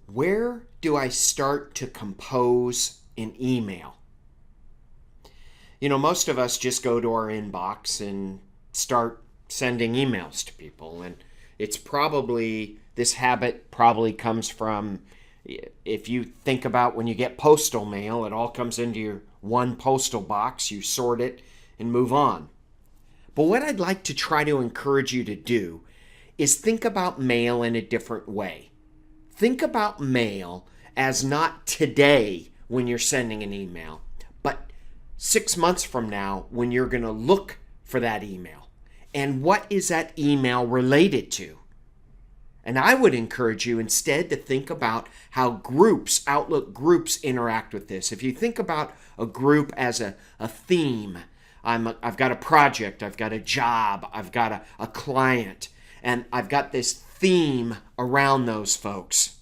Where do I start to compose an email? Most of us just go to our inbox and start sending emails to people. And this habit probably comes from, if you think about when you get postal mail, it all comes into your one postal box, you sort it and move on. But what I'd like to try to encourage you to do is think about mail in a different way. Think about mail as not today when you're sending an email, but 6 months from now when you're going to look for that email. And what is that email related to? And I would encourage you instead to think about how Outlook groups interact with this. If you think about a group as a theme, I've got a project, I've got a job, I've got a client, and I've got this theme around those folks.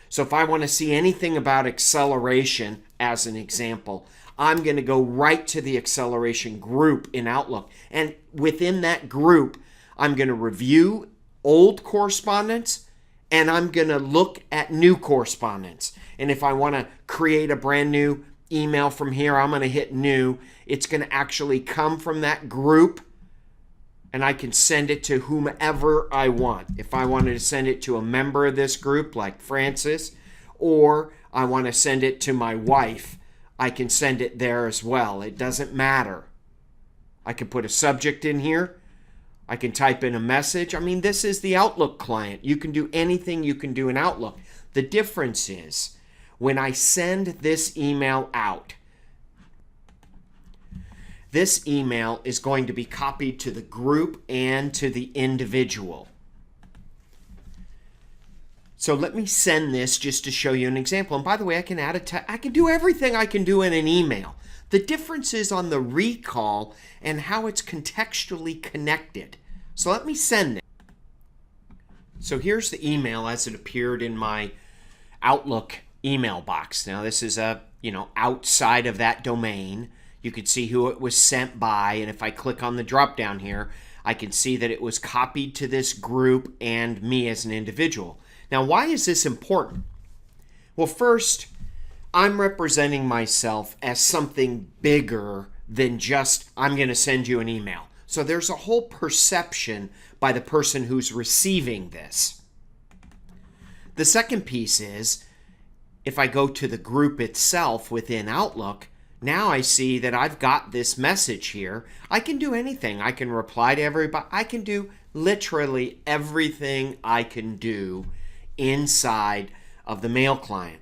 So if I want to see anything about acceleration, as an example, I'm going to go right to the acceleration group in Outlook. And within that group, I'm going to review old correspondence and I'm going to look at new correspondence. And if I want to create a brand new email from here, I'm going to hit new. It's going to actually come from that group and I can send it to whomever I want. If I wanted to send it to a member of this group like Francis, or I want to send it to my wife, I can send it there as well. It doesn't matter. I can put a subject in here. I can type in a message. This is the Outlook client. You can do anything you can do in Outlook. The difference is when I send this email out, this email is going to be copied to the group and to the individual. So let me send this just to show you an example. And by the way, I can I can do everything I can do in an email. The difference is on the recall and how it's contextually connected. So let me send it. So here's the email as it appeared in my Outlook email box. Now this is outside of that domain. You can see who it was sent by, and if I click on the drop down here, I can see that it was copied to this group and me as an individual. Now, why is this important? Well, first, I'm representing myself as something bigger than just, I'm going to send you an email. So there's a whole perception by the person who's receiving this. The second piece is, if I go to the group itself within Outlook, now I see that I've got this message here. I can do anything. I can reply to everybody. I can do literally everything I can do inside of the mail client.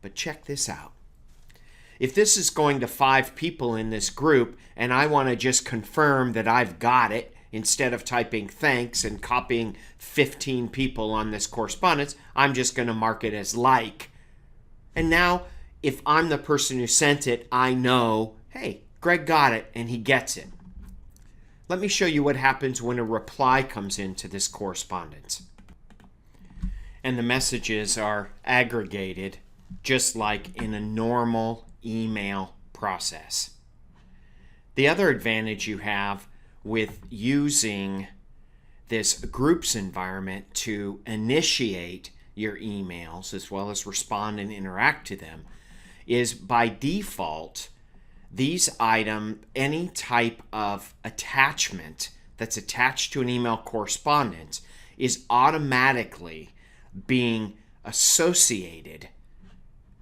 But check this out. If this is going to 5 people in this group and I want to just confirm that I've got it, instead of typing thanks and copying 15 people on this correspondence, I'm just going to mark it as like. And now, if I'm the person who sent it, I know, hey, Greg got it and he gets it. Let me show you what happens when a reply comes into this correspondence. And the messages are aggregated just like in a normal email process. The other advantage you have with using this groups environment to initiate your emails as well as respond and interact to them is by default, any type of attachment that's attached to an email correspondence is automatically being associated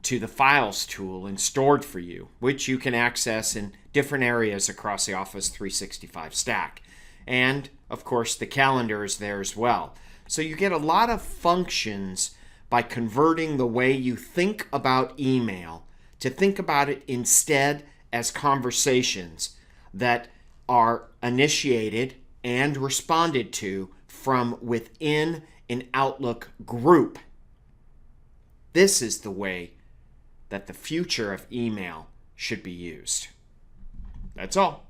to the Files tool and stored for you, which you can access in different areas across the Office 365 stack. And, of course, the calendar is there as well. So you get a lot of functions by converting the way you think about email to think about it instead as conversations that are initiated and responded to from within an Outlook group. This is the way that the future of email should be used. That's all.